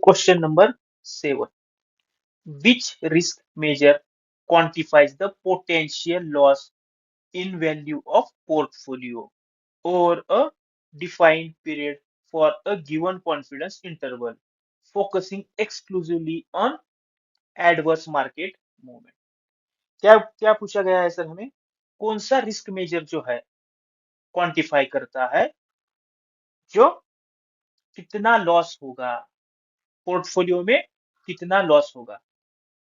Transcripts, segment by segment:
Question number 7. Which risk measure quantifies the potential loss in value of portfolio over a defined period for a given confidence interval, focusing exclusively on adverse market movement? क्या क्या पूछा गया है sir हमें? कौन सा risk measure जो है क्वांटिफाई करता है जो कितना लॉस होगा पोर्टफोलियो में, कितना लॉस होगा?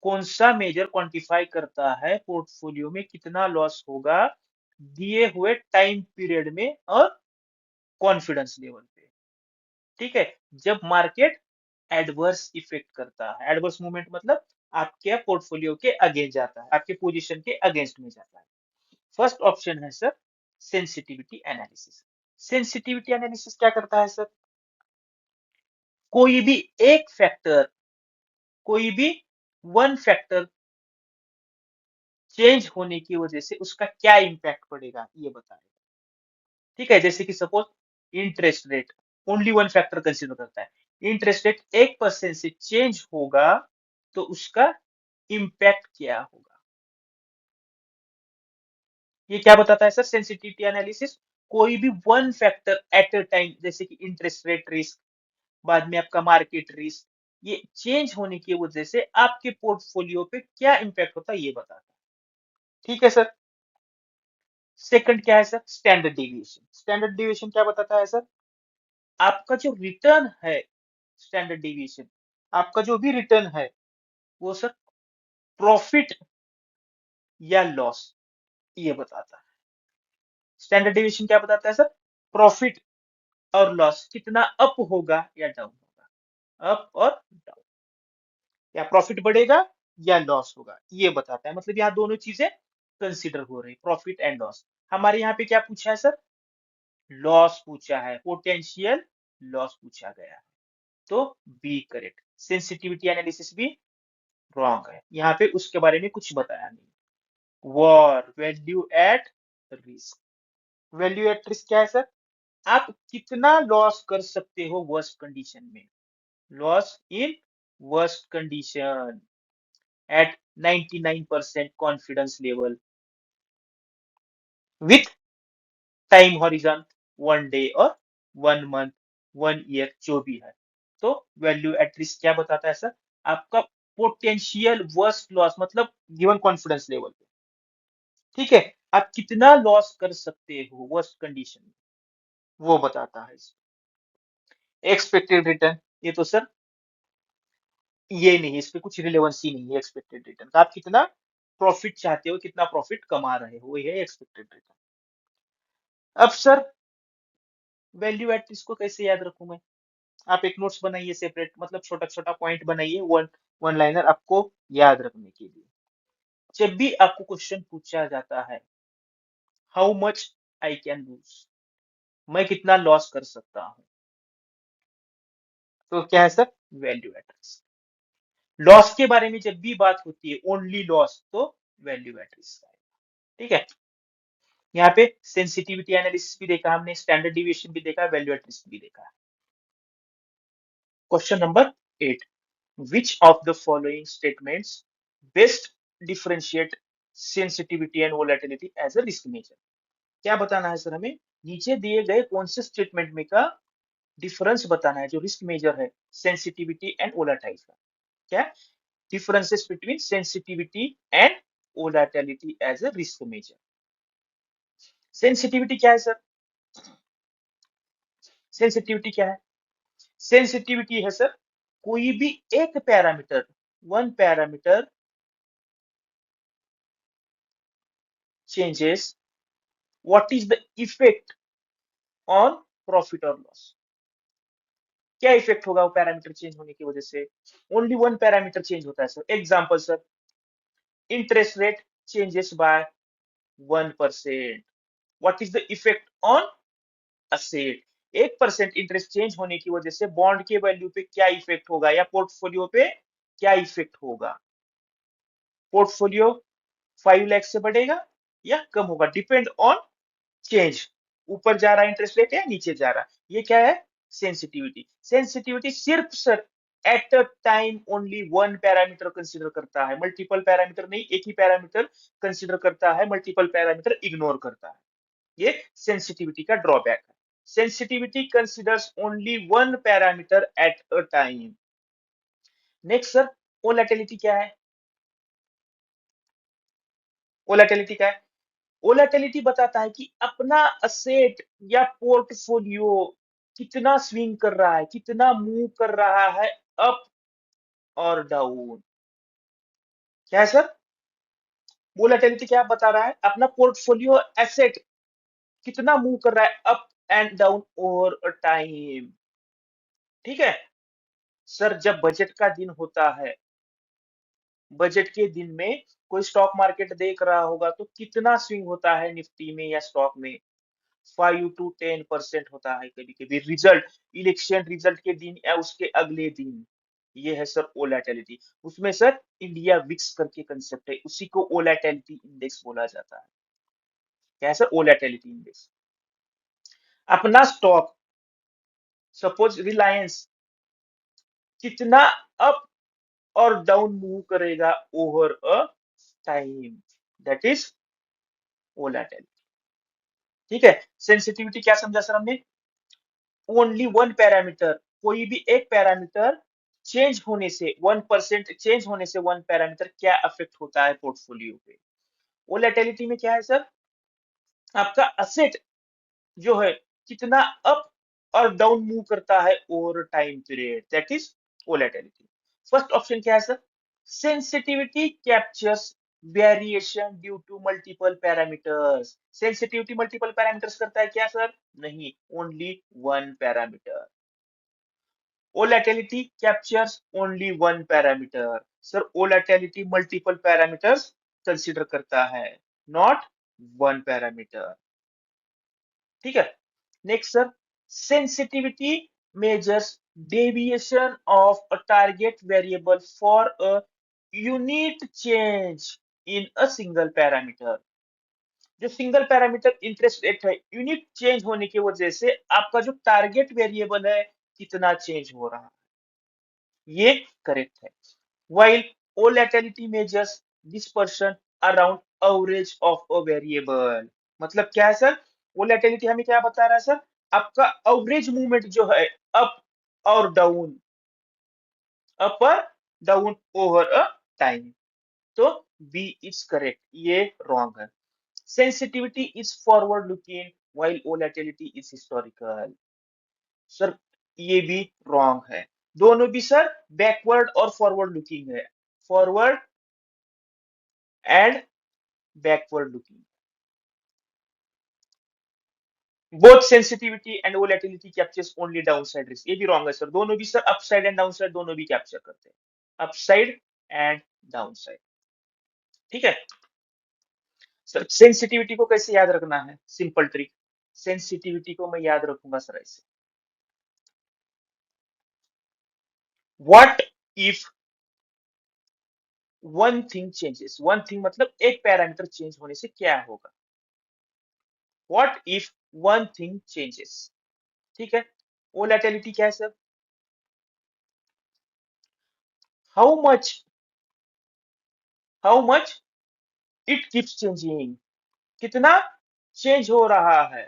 कौन सा मेजर क्वांटिफाई करता है पोर्टफोलियो में कितना लॉस होगा दिए हुए टाइम पीरियड में और कॉन्फिडेंस लेवल पे? ठीक है, जब मार्केट एडवर्स इफेक्ट करता है, एडवर्स मूवमेंट मतलब आपके पोर्टफोलियो के अगेंस्ट जाता है, आपके पोजीशन के अगेंस्ट में जाता है। फर्स्ट ऑप्शन है sir sensitivity analysis. Sensitivity analysis क्या करता है सर? कोई भी एक फैक्टर, कोई भी वन फैक्टर चेंज होने की वजह से उसका क्या इंपैक्ट पड़ेगा ये बताएगा। ठीक है, जैसे कि suppose interest rate, only one factor consider करता है। इंटरेस्ट रेट 1% से चेंज होगा तो उसका इंपैक्ट क्या होगा? ये क्या बताता है सर सेंसिटिविटी एनालिसिस? कोई भी one factor at a time, जैसे कि इंटरेस्ट रेट रिस्क, बाद में आपका मार्केट रिस्क, ये चेंज होने की वजह से आपके पोर्टफोलियो पे क्या इंपैक्ट होता है ये बताता है। ठीक है सर। सेकंड क्या है sir? Standard deviation. Standard deviation क्या बताता है सर? आपका जो रिटर्न है, स्टैंडर्ड डिविएशन, आपका जो भी रिटर्न है वो सर प्रॉफिट या लॉस ये बताता है। स्टैंडर्ड डिविएशन क्या बताता है सर? प्रॉफिट और लॉस कितना अप होगा या डाउन होगा, अप और डाउन, या प्रॉफिट बढ़ेगा या लॉस होगा ये बताता है। मतलब यहाँ दोनों चीजें कंसिडर हो रही, प्रॉफिट एंड लॉस। हमारे यहाँ पे क्या पूछा है सर? लॉस पूछा है, पोटेंशियल लॉस पूछा गया है, तो बी करेक्ट। सेंसिटिविटी एनालिसिस भी रॉन्ग है, यहाँ पे उसके बारे में कुछ बताया नहीं। War value at risk. Value at risk क्या है सर? आप कितना लॉस कर सकते हो वर्स्ट कंडीशन में, loss in worst condition at 99% confidence level with time horizon 1 day और 1 मंथ, 1 ईयर, जो भी है। तो वैल्यू एट रिस्क क्या बताता है सर? आपका पोटेंशियल वर्स्ट लॉस, मतलब गिवन कॉन्फिडेंस लेवल पे, ठीक है, आप कितना लॉस कर सकते हो वर्स्ट कंडीशन में, वो बताता है। एक्सपेक्टेड रिटर्न, ये तो सर ये नहीं, इस पे कुछ रिलेवेंस ही नहीं है एक्सपेक्टेड रिटर्न का। आप कितना प्रॉफिट चाहते हो, कितना प्रॉफिट कमा रहे हो, वही है एक्सपेक्टेड रिटर्न। अब सर वैल्यू एट रिस्क को कैसे याद रखूं मैं? आप एक नोट्स बनाइए सेपरेट, मतलब छोटा छोटा पॉइंट बनाइए, वन वन लाइनर आपको याद रखने के लिए। जब भी आपको क्वेश्चन पूछा जाता है how much I can lose, मैं कितना लॉस कर सकता हूं, तो क्या है sir? Value at risk. Loss के बारे में जब भी बात होती है, ओनली लॉस, तो वैल्यू एट रिस्क आएगा। ठीक है, यहाँ पे सेंसिटिविटी एनालिसिस भी देखा हमने, स्टैंडर्ड डिविएशन भी देखा, वैल्यू एट रिस्क भी देखा। Question number 8. Which of the following statements best differentiate sensitivity and volatility as a risk measure? क्या बताना है सर हमें? नीचे दिए गए कौन से स्टेटमेंट में का डिफरेंस बताना है जो रिस्क मेजर है सेंसिटिविटी एंड वोलाटाइल का? क्या differences between sensitivity and volatility as a risk measure? Sensitivity क्या है सर? सेंसिटिविटी क्या है? सेंसिटिविटी है सर कोई भी एक parameter, one parameter changes, what is the effect on profit और लॉस? क्या इफेक्ट होगा वो पैरामीटर चेंज होने की वजह से? ओनली वन पैरामीटर चेंज होता है sir. Example sir, interest rate changes by 1%, what is the effect on asset? 1% interest change होने की वजह से बॉन्ड के वैल्यू पे क्या इफेक्ट होगा, या पोर्टफोलियो पे क्या इफेक्ट होगा? पोर्टफोलियो 5 लाख से बढ़ेगा या कम होगा, डिपेंड ऑन चेंज। ऊपर जा रहा है इंटरेस्ट रेट या नीचे जा रहा है, ये क्या है? सेंसिटिविटी, सेंसिटिविटी सिर्फ sir at a time only one parameter consider करता है, मल्टीपल पैरामीटर नहीं, एक ही पैरामीटर कंसीडर करता है, मल्टीपल पैरामीटर इग्नोर करता है। ये सेंसिटिविटी का ड्रॉबैक है। Sensitivity considers only one parameter at a time. Next sir, volatility क्या है? वोलेटिलिटी क्या है? वोलेटिलिटी बताता है कि अपना असेट या पोर्टफोलियो कितना स्विंग कर रहा है, कितना मूव कर रहा है अप और डाउन। क्या है सर? वोलेटिलिटी क्या बता रहा है? अपना पोर्टफोलियो एसेट कितना मूव कर रहा है up and down over a time. ठीक है सर, जब बजट का दिन होता है, बजट के दिन में कोई स्टॉक मार्केट देख रहा होगा तो कितना स्विंग होता है निफ्टी में या स्टॉक में? 5 to 10% होता है कभी कभी। रिजल्ट, इलेक्शन रिजल्ट के दिन या उसके अगले दिन, ये है सर वोलेटिलिटी। उसमें सर इंडिया विक्स करके कंसेप्ट है, उसी को वोलेटिलिटी इंडेक्स बोला जाता है। क्या है सर? Volatility index. अपना स्टॉक, सपोज रिलायंस, कितना अप और डाउन मूव करेगा over a time, that is volatility. ठीक है, सेंसिटिविटी क्या समझा सर हमने? ओनली वन पैरामीटर, कोई भी एक पैरामीटर चेंज होने से 1% चेंज होने से वन पैरामीटर क्या अफेक्ट होता है पोर्टफोलियो पे। वोलेटिलिटी में क्या है सर? आपका असेट जो है कितना अप और डाउन मूव करता है over time period, that is volatility. First option क्या है sir? Sensitivity captures variation due to multiple parameters. Sensitivity multiple parameters करता है क्या सर? नहीं, only one parameter. Volatility captures only one parameter. Sir, volatility multiple parameters consider करता है, not one parameter. ठीक है। Next sir, sensitivity measures deviation of a target variable for a unit change in a single parameter. जो single parameter interest rate है, unit change होने की वजह से आपका जो टारगेट वेरिएबल है कितना चेंज हो रहा है, ये करेक्ट है। While volatility measures dispersion around average of a variable। मतलब क्या है सर? वोलेटिलिटी हमें क्या बता रहा है सर? आपका एवरेज मूवमेंट जो है अप और down, upper down over a time. तो बी इज करेक्ट, ये रॉन्ग है। Sensitivity is forward looking while volatility is historical। Sir ये भी रॉन्ग है। दोनों भी सर बैकवर्ड और फॉरवर्ड लुकिंग है, forward and backward looking. Both sensitivity and volatility captures only downside risk, ये भी रॉन्ग है सर। दोनों भी सर अपसाइड एंड डाउनसाइड दोनों भी कैप्चर करते हैं, अपसाइड एंड डाउनसाइड। ठीक है सर, सेंसिटिविटी को कैसे याद रखना है? सिंपल ट्रिक, सेंसिटिविटी को मैं याद रखूंगा सर ऐसे, what if one thing changes. One thing मतलब एक पैरामीटर चेंज होने से क्या होगा? What if one thing changes. ठीक है, वोलेटिलिटी क्या है sir? How much, how much it keeps changing, कितना चेंज हो रहा है।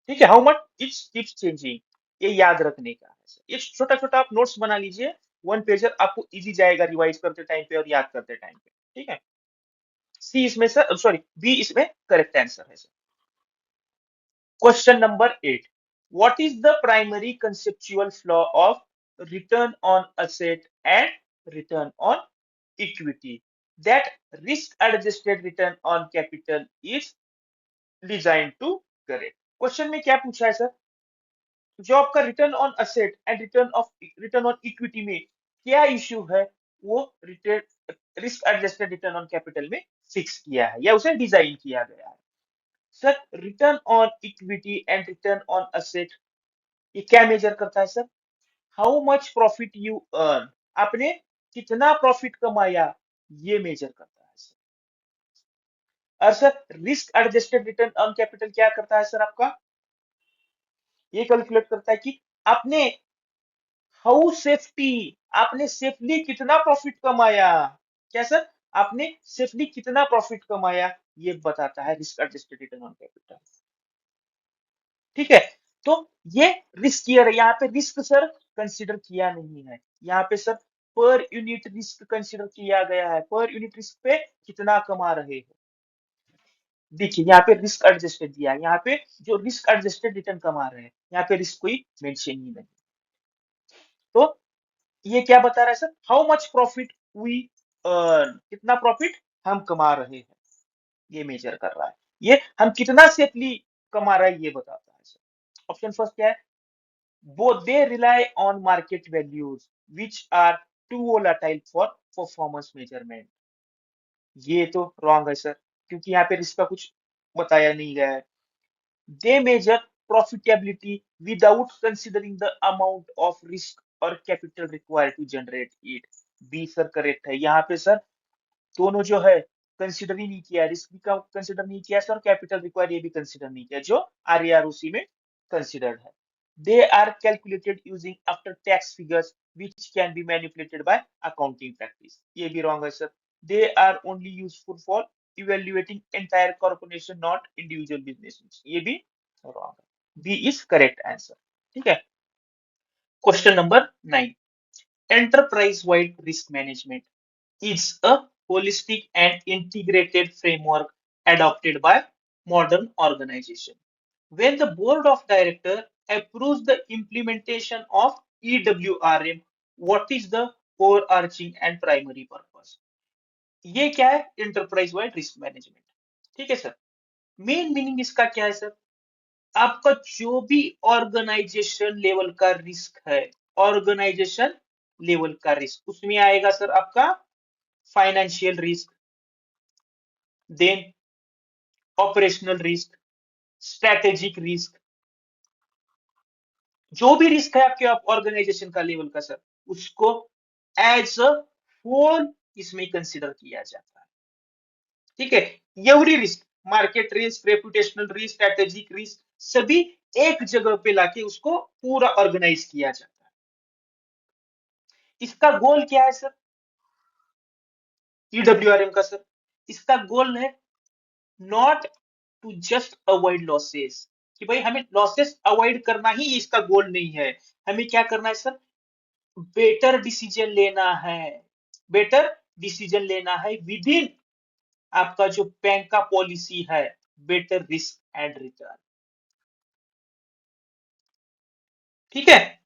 ठीक है, how much it keeps changing, ये याद रखने का है। ये छोटा छोटा आप नोट्स बना लीजिए, वन पेजर आपको इजी जाएगा रिवाइज करते टाइम पे और याद करते टाइम पे। ठीक है, सी इसमें सर, सॉरी बी इसमें करेक्ट आंसर है sir. Question number 8, what is the primary conceptual flaw of return on asset and return on equity that risk adjusted return on capital is design to correct. क्वेश्चन में क्या पूछा है sir? जो आपका return on asset and return on equity में क्या issue है, वो return risk adjusted return on capital में फिक्स किया है या उसे डिजाइन किया गया है। Sir return on equity and return on asset ये क्या मेजर करता है sir? How much profit you earn, आपने कितना प्रॉफिट कमाया, ये मेजर करता है सर। और sir risk adjusted return on capital क्या करता है सर? आपका ये कैलकुलेट करता है कि आपने हाउ सेफ्टी, आपने सेफली कितना प्रॉफिट कमाया। क्या सर? आपने सेफली कितना प्रॉफिट कमाया, ये बताता है risk adjusted return on capital. ठीक है, तो ये रिस्क ईयर है, यहाँ पे रिस्क सर कंसिडर किया नहीं है, यहाँ पे sir per unit risk consider किया गया है, पर यूनिट रिस्क पे कितना कमा रहे हो। देखिए यहाँ पे रिस्क एडजस्टेड दिया है, यहाँ पे जो रिस्क एडजस्टेड रिटर्न कमा रहे हैं, यहाँ पे रिस्क कोई मेंशन ही नहीं। तो ये क्या बता रहा है sir? How much profit we earn, कितना प्रॉफिट हम कमा रहे हैं, ये मेजर कर रहा है। ये हम कितना सेफली कमा रहा है ये बताता है सर। ऑप्शन फर्स्ट क्या है? both they rely on market values which are too volatile for performance measurement। ये तो रॉन्ग है सर, क्योंकि यहाँ पे रिस्क का कुछ बताया नहीं गया है। they measure profitability without considering the amount of risk or capital required to generate it। B sir correct है, यहाँ पे सर दोनों जो है कंसिडर ही नहीं किया, रिस्क भी कंसिडर नहीं किया सर, कैपिटल रिक्वायर ये भी कंसिडर नहीं किया, जो आरएआरओसी में कंसिडर्ड है। They are calculated using after tax figures which can be manipulated by accounting practice। ये भी रॉन्ग है sir. They are only useful for evaluating entire corporation not individual business. ये भी रॉन्ग है, बी इज करेक्ट आंसर। ठीक है, question number 9, enterprise wide risk management is a holistic and integrated framework adopted by modern organization. When the board of directors approves the implementation of EWRM, what is the overarching and primary purpose? ये क्या है? enterprise wide risk management। ठीक है sir, main meaning इसका क्या है sir? आपका जो भी ऑर्गेनाइजेशन लेवल का रिस्क है, ऑर्गेनाइजेशन लेवल का रिस्क, उसमें आएगा सर आपका financial risk, then operational risk, strategic risk, जो भी रिस्क है आपके ऑर्गेनाइजेशन का लेवल का सर, उसको एज अ होल इसमें कंसिडर किया जाता है। ठीक है, every risk, market risk, reputational risk, strategic risk, सभी एक जगह पे लाके उसको पूरा ऑर्गेनाइज किया जाता है। इसका गोल क्या है सर? ईडब्ल्यूआरएम का सर, इसका गोल है not to just avoid losses, कि भाई हमें लॉसेस अवॉइड करना ही इसका गोल नहीं है। हमें क्या करना है सर? बेटर डिसीजन लेना है, बेटर डिसीजन लेना है विद इन आपका जो बैंक का पॉलिसी है, बेटर रिस्क एंड रिटर्न। ठीक है,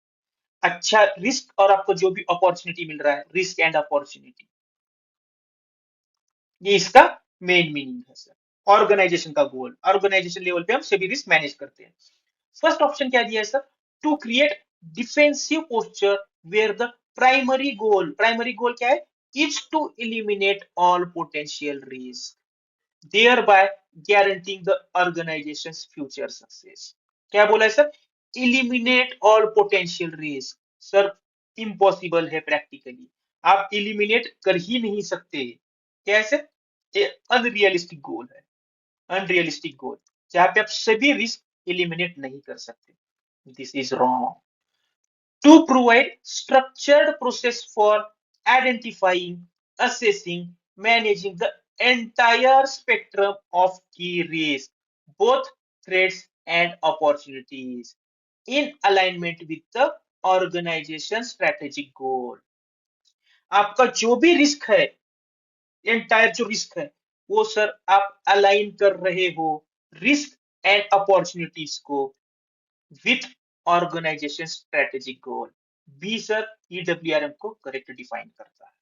अच्छा रिस्क और आपको जो भी अपॉर्चुनिटी मिल रहा है, रिस्क एंड अपॉर्चुनिटी, ये इसका मेन मीनिंग है सर। ऑर्गेनाइजेशन का गोल, ऑर्गेनाइजेशन लेवल पे हम सभी रिस्क मैनेज करते हैं। फर्स्ट ऑप्शन क्या दिया है sir? To create defensive posture where the primary goal क्या है? Is to eliminate all potential risk, thereby guaranteeing the organization's future success। क्या बोला है sir? eliminate all potential risk। Sir impossible है प्रैक्टिकली, आप इलिमिनेट कर ही नहीं सकते। कैसे? अनरियलिस्टिक गोल है, अनरियलिस्टिक गोल जहां पे आप सभी रिस्क एलिमिनेट नहीं कर सकते। This is wrong. to provide structured process for identifying, assessing, managing the entire spectrum of key risks, both threats and opportunities, in alignment with the organization strategic goal। आपका जो भी रिस्क है, entire जो risk है, वो sir आप align कर रहे हो रिस्क एंड अपॉर्चुनिटीज को with organisation strategic goal. B sir EWRM को करेक्ट डिफाइन करता है।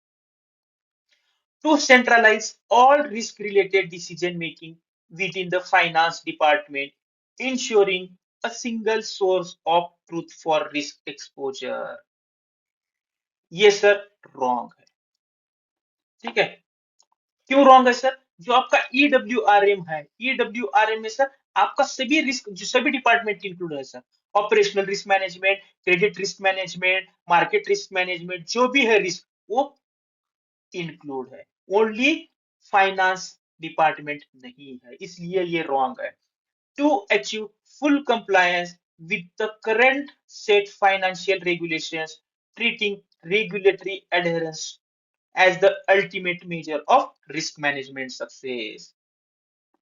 To centralise all risk related decision making within the finance department, ensuring a single source of truth for risk exposure. ये sir wrong है। ठीक है, क्यों wrong है sir? जो आपका ईडब्ल्यूआरएम है, ईडब्ल्यूआरएम में सर आपका सभी रिस्क, जो सभी डिपार्टमेंट इंक्लूड है sir, operational risk management, credit risk management, market risk management, जो भी है रिस्क वो इंक्लूड है। ओनली फाइनेंस डिपार्टमेंट नहीं है, इसलिए ये रॉन्ग है। To achieve full compliance with the current set financial regulations, treating regulatory adherence as the ultimate measure of risk management success.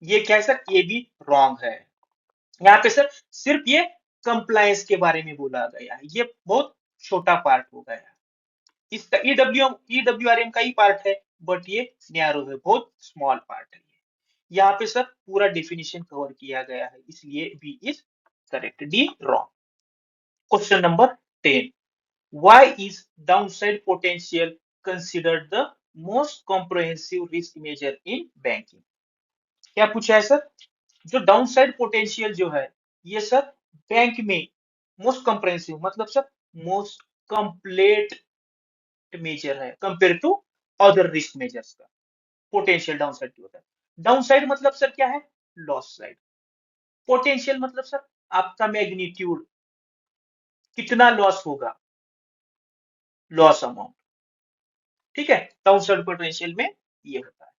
ये क्या है सर, ये भी रॉन्ग है। यहाँ पे सर सिर्फ ये कंप्लायंस के बारे में बोला गया है, ये बहुत छोटा पार्ट हो गया है। इसका ईडब्ल्यूआरएम का ही पार्ट है, बट ये नैरो है, बहुत स्मॉल पार्ट है। यहाँ पे सर पूरा डेफिनेशन कवर किया गया है, इसलिए B is correct, D wrong. Question number 10, why is downside potential considered the most comprehensive risk measure in banking? क्या पूछा है सर, जो डाउनसाइड पोटेंशियल जो है, ये सर बैंक में मोस्ट कॉम्प्रहेंसिव मतलब सर मोस्ट कंप्लीट मेजर है compare to other risk measures का। पोटेंशियल डाउनसाइड की होता है। डाउनसाइड मतलब सर क्या है, लॉस साइड। पोटेंशियल मतलब सर आपका मैग्नीट्यूड, कितना लॉस होगा, लॉस अमाउंट। ठीक है, डाउनसाइड पोटेंशियल में ये होता है।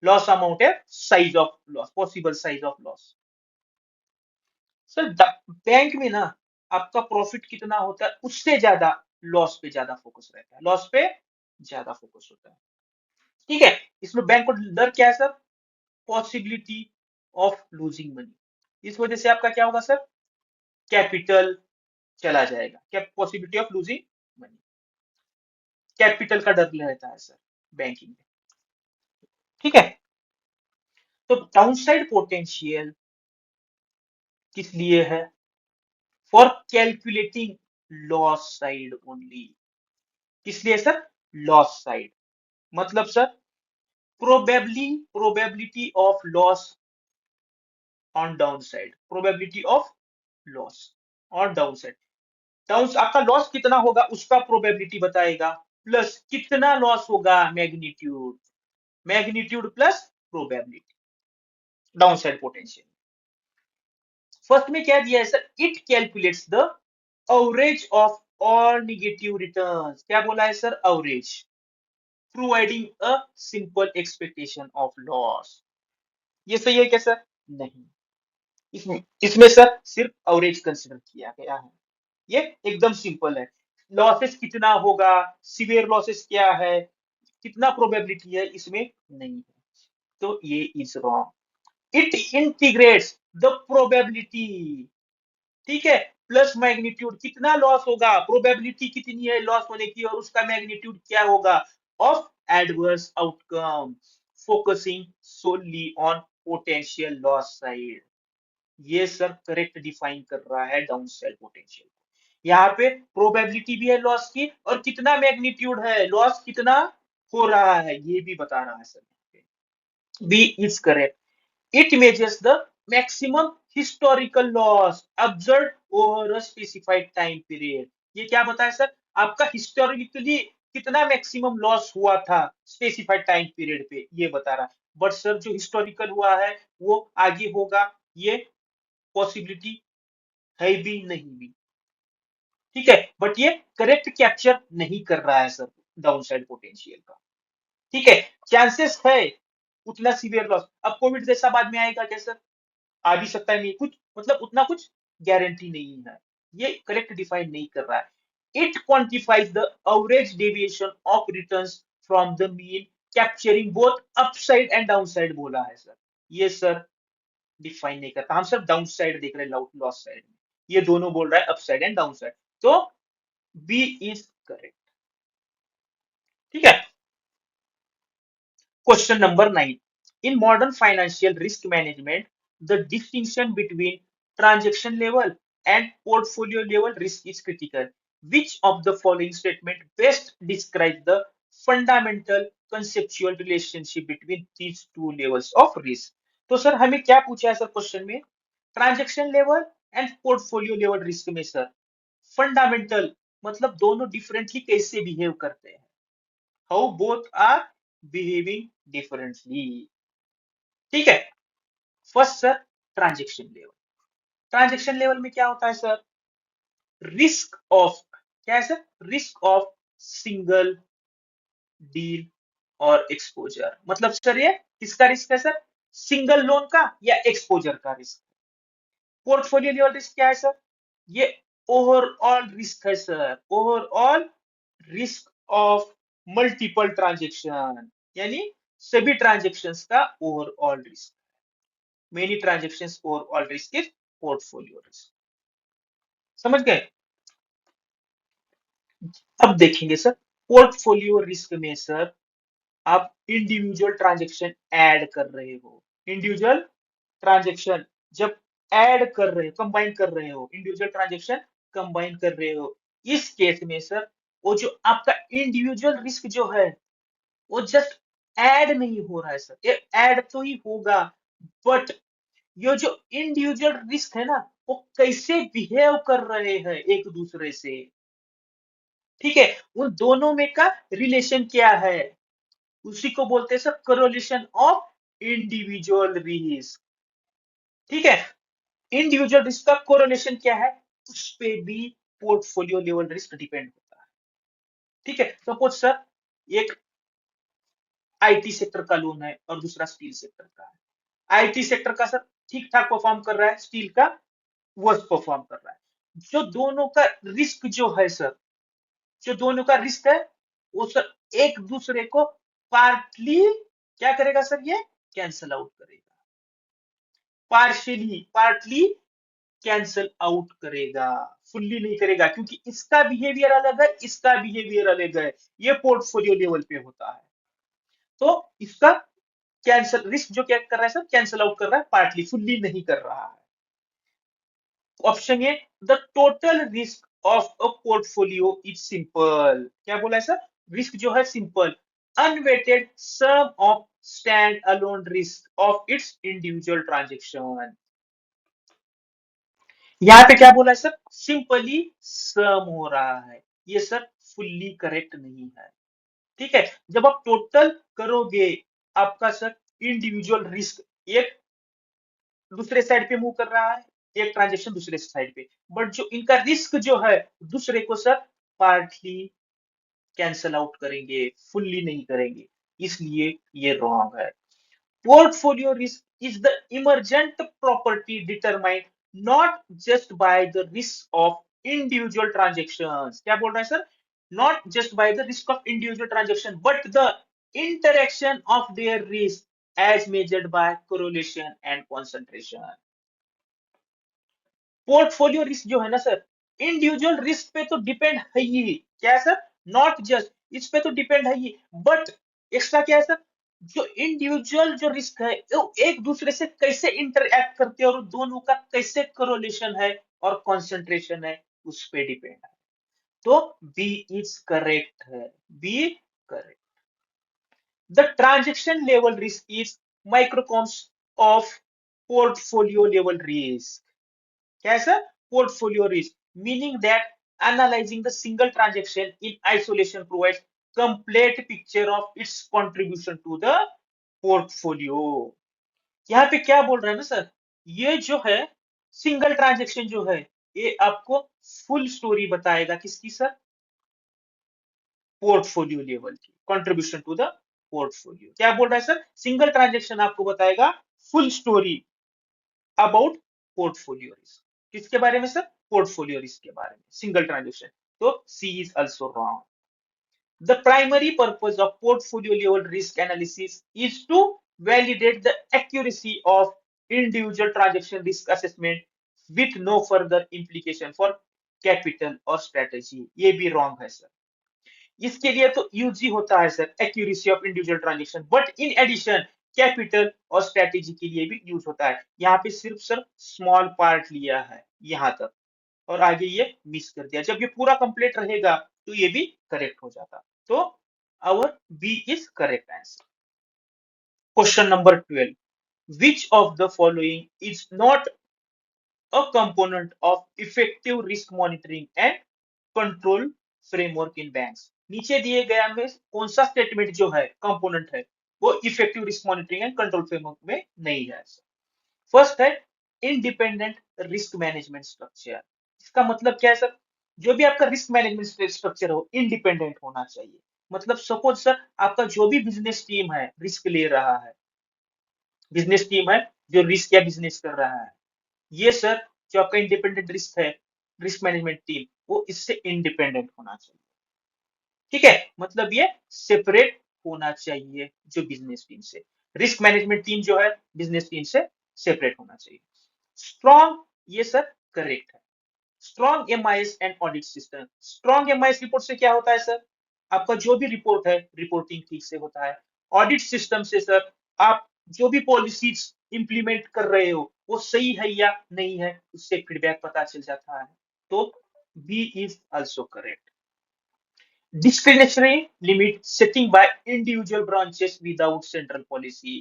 लॉस अमाउंट है size of loss, possible size of loss. Sir bank में ना आपका प्रॉफिट कितना होता है, उससे ज्यादा लॉस पे ज्यादा फोकस रहता है, लॉस पे ज्यादा फोकस होता है। ठीक है, इसमें बैंक को डर क्या है sir, possibility of losing money. इस वजह से आपका क्या होगा सर, कैपिटल चला जाएगा, क्या possibility of losing money, capital का डर रहता है सर बैंकिंग में। ठीक है, तो डाउनसाइड पोटेंशियल किस लिए है, for calculating loss side only. किस लिए सर, लॉस साइड मतलब sir probability of loss on down side, probability of loss on down side. Down आपका लॉस कितना होगा उसका प्रोबेबिलिटी बताएगा, प्लस कितना लॉस होगा magnitude, magnitude plus probability. Down side potential first में क्या दिया है sir, it calculates the average of all negative returns. क्या बोला है sir, average, providing a simple expectation of loss. ये सही है क्या सर, नहीं, इसमें इसमें सर सिर्फ एवरेज कंसिडर किया गया है, ये एकदम सिंपल है। लॉसेस कितना होगा, सीवियर लॉसेस क्या है, कितना प्रोबेबिलिटी है, इसमें नहीं है, तो ये is wrong. It integrates the probability, ठीक है, प्लस मैग्नीट्यूड, कितना लॉस होगा, प्रोबेबिलिटी कितनी है लॉस होने की और उसका मैग्नीट्यूड क्या होगा, of adverse outcome, focusing solely on potential loss side. ये सर करेक्ट डिफाइन कर रहा है डाउन साइड पोटेंशियल। यहाँ पे प्रोबेबिलिटी भी है लॉस की और कितना मैग्नीट्यूड है, लॉस कितना हो रहा है ये भी बता रहा है sir. B is correct, it measures the maximum historical loss observed over a specified time period। ये क्या बताया सर, आपका हिस्टोरिकली कितना मैक्सिमम लॉस हुआ था स्पेसिफाइड टाइम पीरियड पे, ये बता रहा है। बट सर जो हिस्टोरिकल हुआ है वो आगे होगा, ये पॉसिबिलिटी है भी नहीं भी। ठीक है, बट ये करेक्ट कैप्चर नहीं कर रहा है सर डाउन साइड पोटेंशियल का। ठीक है, चांसेस है उतना सीवियर लॉस, अब कोविड जैसा बाद में आएगा क्या सर, आ भी सकता है, नहीं कुछ मतलब उतना कुछ गारंटी नहीं है, ये करेक्ट डिफाइन नहीं कर रहा है। It quantifies the average deviation of returns from the mean capturing both upside and downside बोला है सर, ये सर डिफाइन नहीं करता, हम सिर्फ डाउन साइड देख रहे हैं लॉस साइड में, ये दोनों बोल रहा है अपसाइड एंड डाउन साइड, तो बी इज करेक्ट। ठीक है, Question number 9. In modern financial risk management, the distinction between transaction level and portfolio level risk is critical. Which of the following statement best describes the fundamental conceptual relationship between these two levels of risk? तो sir हमें क्या पूछा है sir question में, transaction level and portfolio level risk में sir fundamental मतलब दोनों differently कैसे बिहेव करते हैं, how both are behaving differently। ठीक है, first sir transaction level, transaction level में क्या होता है सर, रिस्क ऑफ, क्या है sir, risk of single deal और एक्सपोजर, मतलब सर ये किसका रिस्क है सर, सिंगल लोन का या एक्सपोजर का रिस्क। पोर्टफोलियो लेवल रिस्क क्या है सर, ये ओवरऑल रिस्क है sir, overall risk of multiple transaction, यानी सभी ट्रांजेक्शन्स का overall risk. Many transactions overall risk is portfolio risk. समझ गए? अब देखेंगे सर, पोर्टफोलियो रिस्क में सर आप इंडिविजुअल ट्रांजेक्शन ऐड कर रहे हो। इंडिविजुअल ट्रांजेक्शन जब ऐड कर रहे हो, कंबाइन कर रहे हो, इंडिविजुअल ट्रांजेक्शन कंबाइन कर रहे हो, इस केस में सर वो जो आपका इंडिविजुअल रिस्क जो है वो जस्ट ऐड नहीं हो रहा है सर, ये ऐड तो ही होगा, बट ये जो इंडिविजुअल रिस्क है ना वो कैसे बिहेव कर रहे हैं एक दूसरे से, ठीक है, उन दोनों में का रिलेशन क्या है, उसी को बोलते हैं सर करोलेशन ऑफ इंडिविजुअल रिस्क। ठीक है, इंडिविजुअल रिस्क का कोरिलेशन क्या है, उस पे भी पोर्टफोलियो लेवल रिस्क डिपेंड होता है। ठीक है, सपोज सर एक आईटी सेक्टर का लोन है और दूसरा स्टील सेक्टर का है। आईटी सेक्टर का सर ठीक ठाक परफॉर्म कर रहा है, स्टील का वर्स्ट परफॉर्म कर रहा है। जो दोनों का रिस्क जो है सर, जो दोनों का रिस्क है वो सर एक दूसरे को पार्टली क्या करेगा सर, ये कैंसल आउट करेगा, पार्टली कैंसल आउट करेगा, फुल्ली नहीं करेगा, क्योंकि इसका बिहेवियर अलग है, इसका बिहेवियर अलग है, ये पोर्टफोलियो लेवल पे होता है। तो इसका कैंसल रिस्क जो क्या कर रहा है सर, कैंसल आउट कर रहा है, पार्टली, फुल्ली नहीं कर रहा है। Option A, the total risk of a portfolio is simple, क्या बोला है सर, रिस्क जो है simple, unweighted sum of stand alone risk of its individual transaction. यहाँ पे क्या बोला है सर, सिंपली सम हो रहा है, ये सर फुल्ली करेक्ट नहीं है। ठीक है, जब आप टोटल करोगे आपका सर इंडिविजुअल रिस्क एक दूसरे साइड पे मूव कर रहा है, एक ट्रांजेक्शन दूसरे साइड पे, बट जो इनका रिस्क जो है दूसरे को सर पार्टली कैंसल आउट करेंगे, फुल्ली नहीं करेंगे, इसलिए ये रॉन्ग है। Portfolio risk is the emergent property determined not just by the risk of individual transactions. क्या बोल रहा है sir? Not just by the risk of individual transaction, but the interaction of their risk as measured by correlation and concentration. Portfolio risk जो है ना sir, individual risk पे तो depend है ही, क्या है सर, नॉट जस्ट इस पे तो डिपेंड है ही, बट एक्स्ट्रा क्या है सर, जो इंडिविजुअल जो रिस्क है वो एक दूसरे से कैसे इंटरएक्ट करते हैं और दोनों का कैसे कोरिलेशन है और कंसंट्रेशन है, उस पे डिपेंड है। तो बी इज करेक्ट है, B correct. The transaction level risk is microcosm of portfolio level risk, क्या है sir, portfolio risk, meaning that analysing the single transaction in isolation provides complete picture of its contribution to the portfolio. यहाँ पे क्या बोल रहा है ना sir, ये जो है सिंगल ट्रांजेक्शन जो है ये आपको फुल स्टोरी बताएगा, किसकी सर, पोर्टफोलियो लेवल की, कंट्रीब्यूशन टू द पोर्टफोलियो। क्या बोल रहा है सर, सिंगल ट्रांजेक्शन आपको बताएगा full story about portfolio risk, किसके बारे में सर, पोर्टफोलियो रिस्क के बारे में, सिंगल ट्रांजेक्शन। तो C is also wrong. The primary purpose of portfolio level risk analysis is to validate the accuracy of individual transaction risk assessment with no further implication for capital or strategy। ये भी wrong है sir, इसके लिए तो use ही होता है sir accuracy of individual transaction, but in addition capital और स्ट्रेटेजी के लिए भी यूज होता है। यहाँ पे सिर्फ सर स्मॉल पार्ट लिया है यहाँ तक और आगे ये मिस कर दिया, जब ये पूरा कंप्लीट रहेगा तो ये भी करेक्ट हो जाता। तो our B is correct answer. Question number 12, which of the following is not a component of effective risk monitoring and control framework in banks? नीचे दिए गया में कौन सा स्टेटमेंट जो है कंपोनेंट है वो effective risk monitoring and control framework में नहीं है? फर्स्ट है इंडिपेंडेंट रिस्क मैनेजमेंट स्ट्रक्चर। इसका मतलब क्या है सर, जो भी आपका रिस्क मैनेजमेंट स्ट्रक्चर हो इंडिपेंडेंट होना चाहिए। मतलब सपोज सर आपका जो भी बिजनेस टीम है रिस्क ले रहा है, बिजनेस टीम है जो रिस्क या बिजनेस कर रहा है, ये सर जो आपका इंडिपेंडेंट रिस्क है रिस्क मैनेजमेंट टीम वो इससे इंडिपेंडेंट होना चाहिए। ठीक है, मतलब ये सेपरेट होना चाहिए जो बिजनेस टीम से। रिस्क मैनेजमेंट टीम जो है बिजनेस टीम से सेपरेट होना चाहिए। स्ट्रॉन्ग, ये सर करेक्ट है। Strong MIS and audit system. Strong MIS report से क्या होता है सर, आपका जो भी रिपोर्ट है रिपोर्टिंग ठीक से होता है। ऑडिट सिस्टम से सर आप जो भी पॉलिसीज इंप्लीमेंट कर रहे हो वो सही है या नहीं है उससे फीडबैक पता चल जाता है। तो B is also correct. Discretionary limit setting by individual branches without central policy।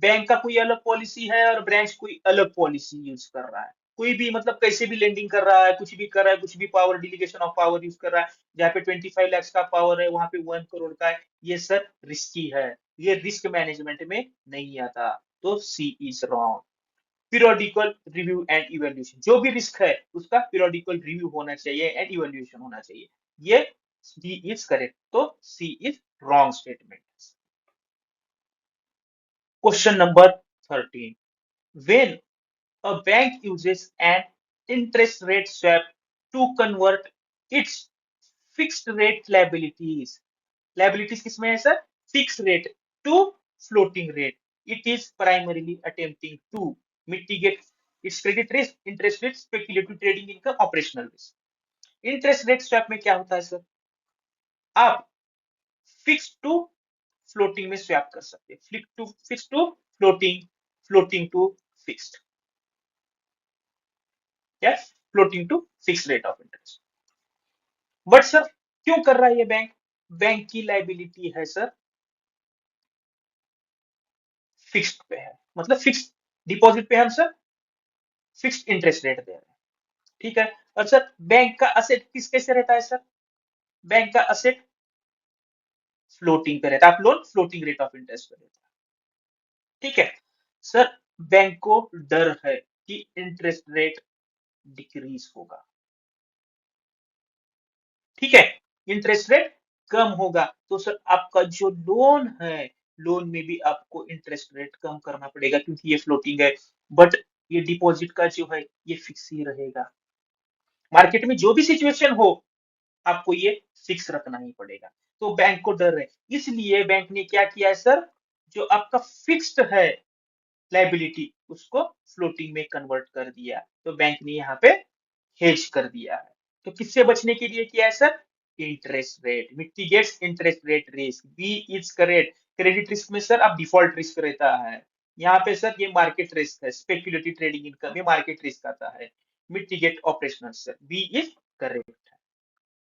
Bank का कोई अलग पॉलिसी है और ब्रांच कोई अलग पॉलिसी यूज कर रहा है, कोई भी मतलब कैसे भी लेंडिंग कर रहा है, कुछ भी कर रहा है, कुछ भी पावर डिलीगेशन ऑफ पावर यूज कर रहा है। जहाँ पे 25 लाख का पावर है वहां पे 1 करोड़ का है, ये सर रिस्की है, ये रिस्क मैनेजमेंट में नहीं आता। तो C is wrong. Periodical review and evaluation, जो भी रिस्क है उसका पीरियोडिकल रिव्यू होना चाहिए एंड इवेल्यूशन होना चाहिए, ये डी इज करेक्ट। तो C is wrong statement. Question number 13, when a bank uses an interest rate swap to convert its fixed rate liabilities, liabilities किसमें है sir, fixed rate to floating rate, it is primarily attempting to mitigate its credit risk, interest risk, speculative trading income, operational risk। Interest rate swap में क्या होता है sir, आप fix to floating में swap कर सकते हैं, fix to floating, floating to fixed, या floating to fix rate of interest. But sir क्यों कर रहा है ये बैंक, बैंक की लाइबिलिटी है सर फिक्स्ड पे है, मतलब फिक्स्ड डिपॉजिट पे हम सर फिक्स्ड इंटरेस्ट रेट दे रहे हैं। ठीक है, और सर बैंक का असेट किस कैसे रहता है सर, बैंक का असेट फ्लोटिंग पे रहता है, आप loan floating rate of interest पे देता है। ठीक है सर, बैंक को डर है कि इंटरेस्ट रेट डिक्रीज होगा। ठीक है, इंटरेस्ट रेट कम होगा तो सर आपका जो लोन है, लोन में भी आपको इंटरेस्ट रेट कम करना पड़ेगा क्योंकि ये फ्लोटिंग है। बट ये डिपॉजिट का जो है ये फिक्स ही रहेगा, मार्केट में जो भी सिचुएशन हो आपको ये फिक्स रखना ही पड़ेगा। तो बैंक को डर है, इसलिए बैंक ने क्या किया है सर, जो आपका फिक्स्ड है लाइबिलिटी उसको फ्लोटिंग में कन्वर्ट कर दिया। तो बैंक ने यहाँ पे हेज कर दिया है। तो किससे बचने के लिए किया है sir, interest rate, mitigates interest rate risk, B is correct. Credit risk में सर अब डिफॉल्ट रिस्क रहता है, यहाँ पे सर ये मार्केट रिस्क है, स्पेक्युलेटिव ट्रेडिंग इनकम, ये मार्केट रिस्क आता है। Mitigate operational sir, B is correct.